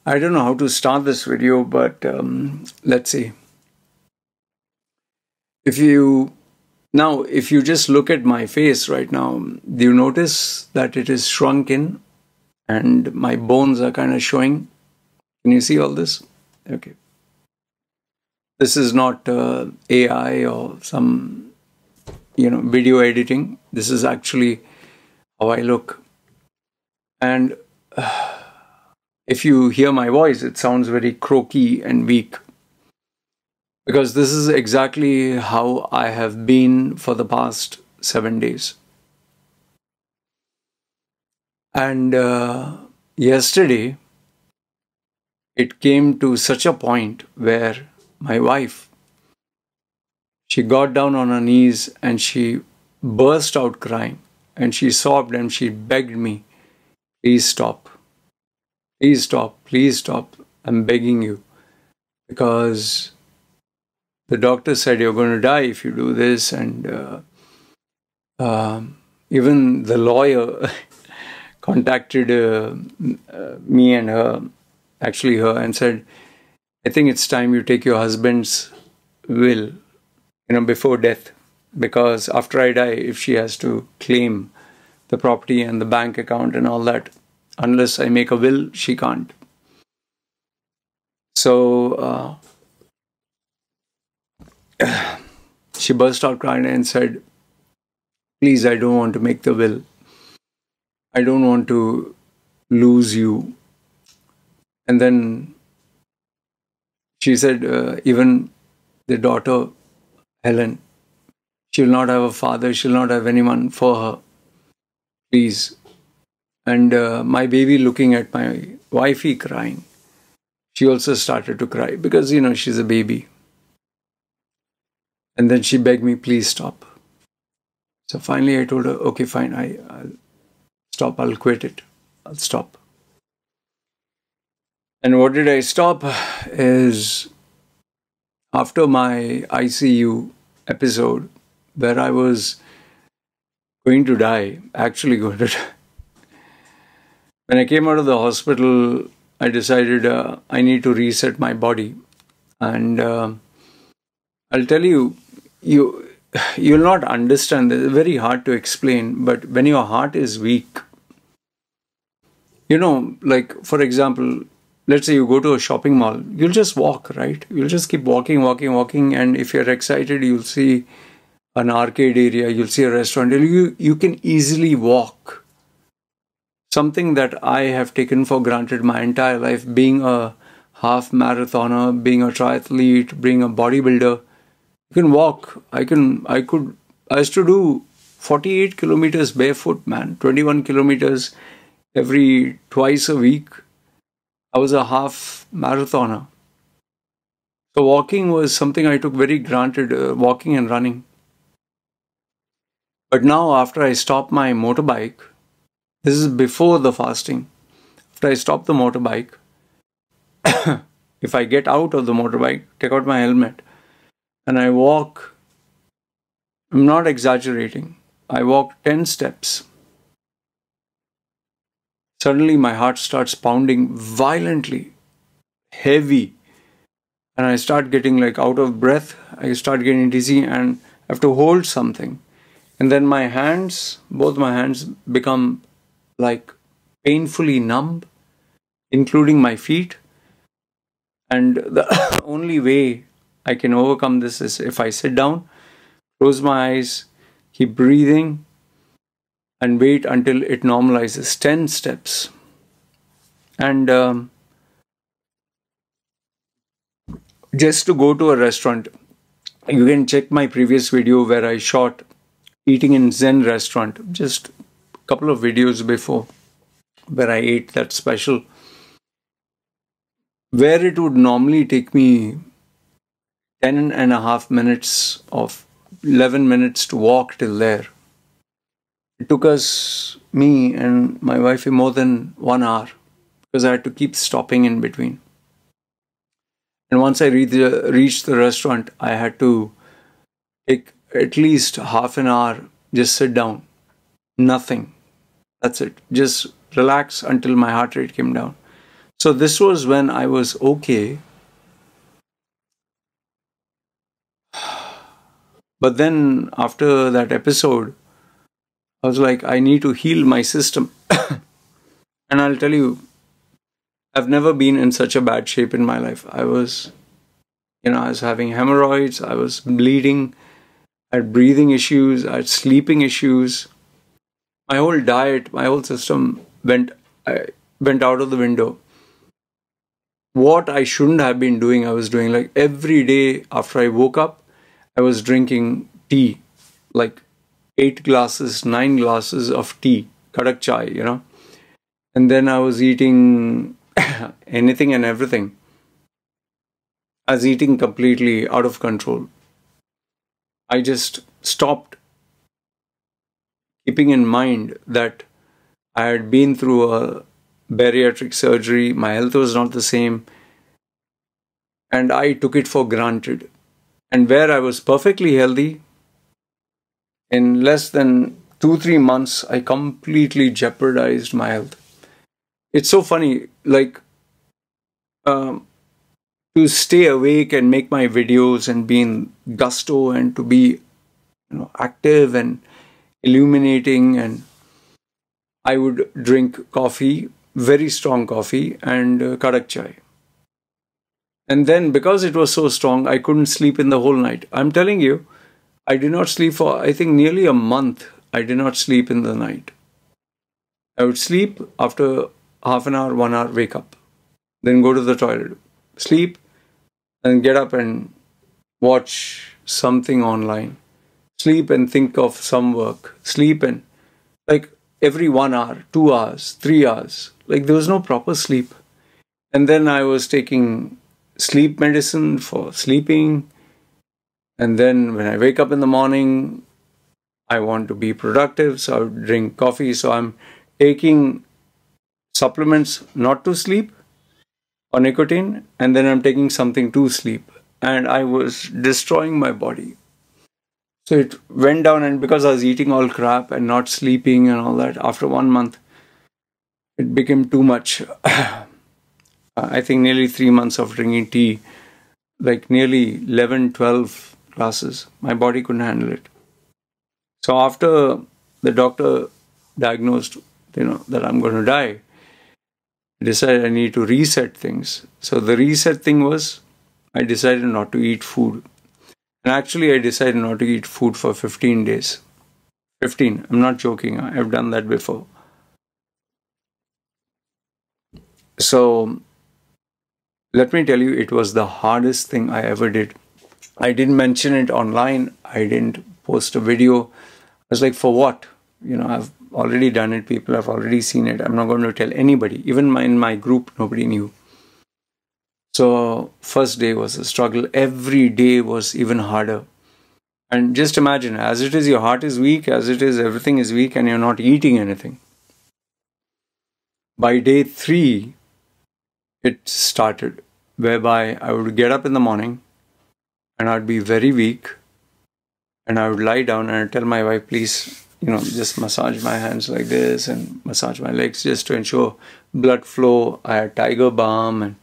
I don't know how to start this video, but let's see. If you just look at my face right now, do you notice that it is shrunken and my bones are kind of showing? Can you see all this? Okay. This is not AI or some, video editing. This is actually how I look. And if you hear my voice, it sounds very croaky and weak. Because this is exactly how I have been for the past 7 days. And yesterday, it came to such a point where my wife, she got down on her knees and she burst out crying. And she sobbed and she begged me, please stop. Please stop. Please stop. I'm begging you. Because the doctor said you're going to die if you do this. And even the lawyer contacted me and her, actually her, and said, I think it's time you take your husband's will, before death. Because after I die, if she has to claim the property and the bank account and all that, unless I make a will, she can't. So she burst out crying and said, please, I don't want to make the will. I don't want to lose you. And then she said, even the daughter, Helen, she'll not have a father, she'll not have anyone for her. Please. And my baby, looking at my wifey crying, she also started to cry because, she's a baby. And then she begged me, please stop. So finally I told her, okay, fine, I'll stop, I'll quit it. I'll stop. And what did I stop is after my ICU episode where I was going to die, actually going to die. When I came out of the hospital, I decided I need to reset my body. And I'll tell you, you'll not understand. It's very hard to explain. But when your heart is weak, like, for example, let's say you go to a shopping mall, you'll just walk, right? You'll just keep walking. And if you're excited, you'll see an arcade area, you'll see a restaurant. You can easily walk. Something that I have taken for granted my entire life, being a half marathoner, being a triathlete, being a bodybuilder. You can walk. I used to do 48 kilometers barefoot, man. 21 kilometers every twice a week. I was a half marathoner. So walking was something I took very granted, walking and running. But now after I stopped my motorbike, this is before the fasting. After I stop the motorbike, if I get out of the motorbike, take out my helmet, and I walk, I'm not exaggerating, I walk 10 steps. Suddenly my heart starts pounding violently, heavy, and I start getting like out of breath. I start getting dizzy and I have to hold something. And then my hands, both my hands become like painfully numb, including my feet. And the only way I can overcome this is if I sit down, close my eyes, keep breathing, and wait until it normalizes. 10 steps. And just to go to a restaurant, you can check my previous video where I shot eating in Zen restaurant, just a couple of videos before, where I ate that special, where it would normally take me 10.5 minutes of 11 minutes to walk till there. It took me and my wife more than 1 hour because I had to keep stopping in between. And once I reached the restaurant, I had to take at least half an hour, just sit down, nothing. That's it. Just relax until my heart rate came down. So this was when I was okay. But then after that episode, I was like, I need to heal my system. And I'll tell you, I've never been in such a bad shape in my life. I was having hemorrhoids, I was bleeding, I had breathing issues, I had sleeping issues. My whole diet, my whole system went out of the window. What I shouldn't have been doing, I was doing. Like every day after I woke up, I was drinking tea, like 8 glasses, 9 glasses of tea, kadak chai. And then I was eating anything and everything. I was eating completely out of control. I just stopped keeping in mind that I had been through a bariatric surgery, my health was not the same, and I took it for granted. And where I was perfectly healthy, in less than 2-3 months, I completely jeopardized my health. It's so funny, like, to stay awake and make my videos and be in gusto and to be, active and illuminating, and I would drink coffee, very strong coffee, and kadak chai. And then because it was so strong, I couldn't sleep in the whole night. I'm telling you, I did not sleep for, I think, nearly a month. I did not sleep in the night. I would sleep after half an hour, 1 hour, wake up. Then go to the toilet, sleep, and get up and watch something online. Sleep and think of some work. Sleep and, like, every 1 hour, 2 hours, 3 hours. Like, there was no proper sleep. And then I was taking sleep medicine for sleeping. And then when I wake up in the morning, I want to be productive, so I would drink coffee. So I'm taking supplements not to sleep or nicotine, and then I'm taking something to sleep. And I was destroying my body. So it went down, and because I was eating all crap and not sleeping and all that, after 1 month, it became too much. I think nearly 3 months of drinking tea, like nearly 11, 12 glasses. My body couldn't handle it. So after the doctor diagnosed, that I'm going to die, I decided I need to reset things. So the reset thing was, I decided not to eat food. And actually, I decided not to eat food for 15 days. 15. I'm not joking. I've done that before. So let me tell you, it was the hardest thing I ever did. I didn't mention it online. I didn't post a video. I was like, for what? I've already done it. People have already seen it. I'm not going to tell anybody. Even in my group, nobody knew. So first day was a struggle. Every day was even harder. And just imagine, as it is, your heart is weak, as it is, everything is weak, and you're not eating anything. By day 3, it started, whereby I would get up in the morning and I'd be very weak, and I would lie down and I'd tell my wife, please, just massage my hands like this and massage my legs just to ensure blood flow. I had Tiger Balm and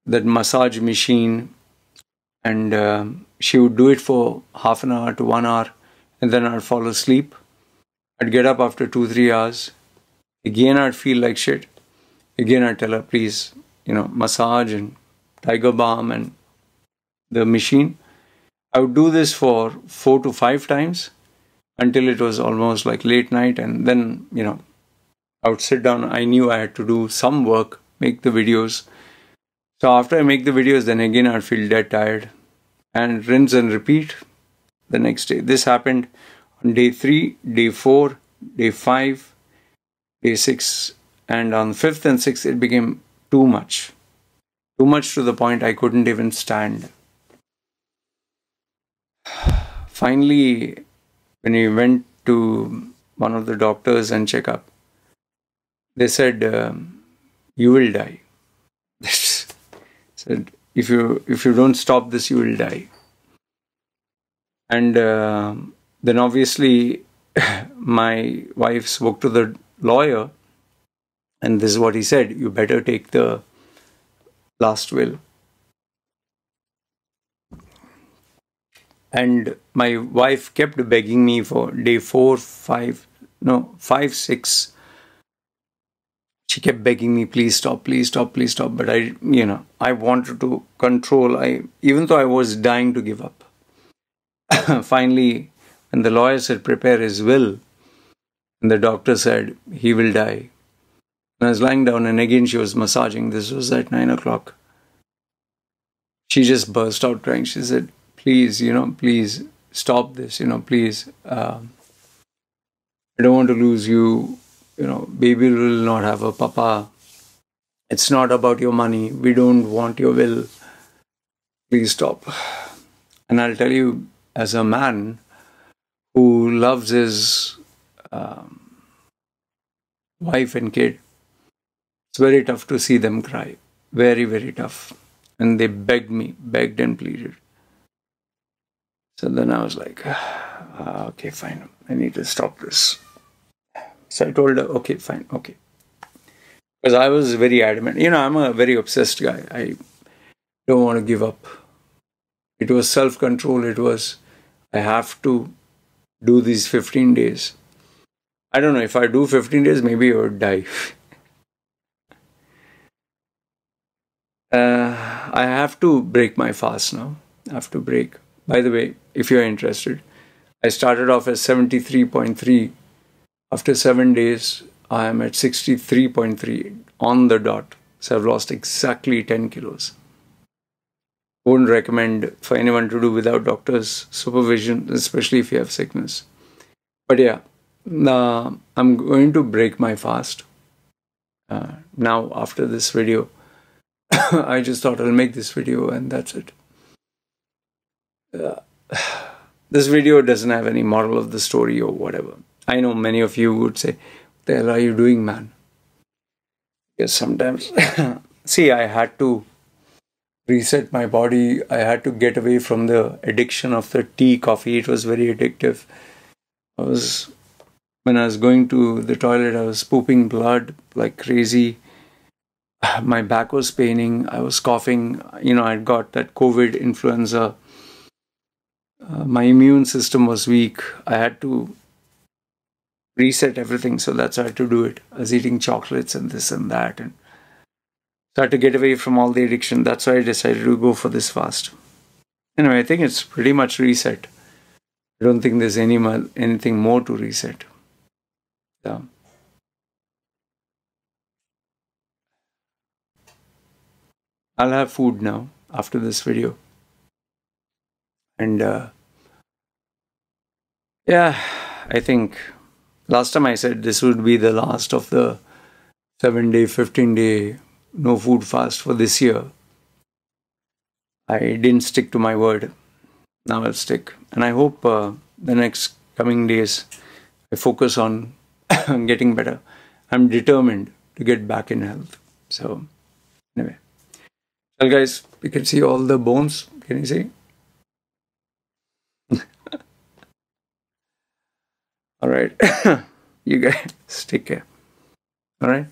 that massage machine, and she would do it for half an hour to 1 hour, and then I'd fall asleep. I'd get up after 2-3 hours. Again, I'd feel like shit. Again, I'd tell her, please, massage and Tiger Balm and the machine. I would do this for 4 to 5 times until it was almost like late night, and then, I would sit down. I knew I had to do some work, make the videos. So after I make the videos, then again I'd feel dead tired, and rinse and repeat the next day. This happened on day 3, day 4, day 5, day 6, and on 5th and 6th it became too much. Too much to the point I couldn't even stand. Finally, when we went to one of the doctors and check up, they said, you will die. Said, if you don't stop this, you will die. And then obviously my wife spoke to the lawyer, And this is what he said: you better take the last will. And my wife kept begging me for day 4, 5, no, 5, 6. She kept begging me, please stop, please stop, please stop. But I wanted to control. Even though I was dying to give up. Finally, when the lawyer said, prepare his will, and the doctor said, he will die. And I was lying down, and again she was massaging. This was at 9 o'clock. She just burst out crying. She said, please, please stop this, please. I don't want to lose you. Baby will not have a papa. It's not about your money. We don't want your will. Please stop. And I'll tell you, as a man who loves his wife and kid, it's very tough to see them cry. Very, very tough. And they begged and pleaded. So then I was like, okay, fine. I need to stop this. So I told her, okay, fine, okay. Because I was very adamant. I'm a very obsessed guy. I don't want to give up. It was self-control. It was, I have to do these 15 days. I don't know, if I do 15 days, maybe I would die. I have to break my fast now. I have to break. By the way, if you're interested, I started off at 73.3. After 7 days, I am at 63.3 on the dot. So I've lost exactly 10 kilos. Wouldn't recommend for anyone to do without doctor's supervision, especially if you have sickness. But yeah, I'm going to break my fast. Now, after this video, I just thought I'll make this video and that's it. This video doesn't have any moral of the story or whatever. I know many of you would say, what the hell are you doing, man? Because sometimes, see, I had to reset my body. I had to get away from the addiction of the tea, coffee. It was very addictive. When I was going to the toilet, I was pooping blood like crazy. My back was paining. I was coughing. I'd got that COVID influenza. My immune system was weak. I had to reset everything. So that's how I had to do it. I was eating chocolates and this and that. And so I had to get away from all the addiction. That's why I decided to go for this fast. Anyway, I think it's pretty much reset. I don't think there's anything more to reset. Yeah. I'll have food now after this video. And yeah, I think last time I said this would be the last of the 7-day, 15-day no food fast for this year. I didn't stick to my word. Now I'll stick. And I hope the next coming days I focus on getting better. I'm determined to get back in health. So anyway. Well guys, you can see all the bones. Can you see? All right. You guys take care. All right.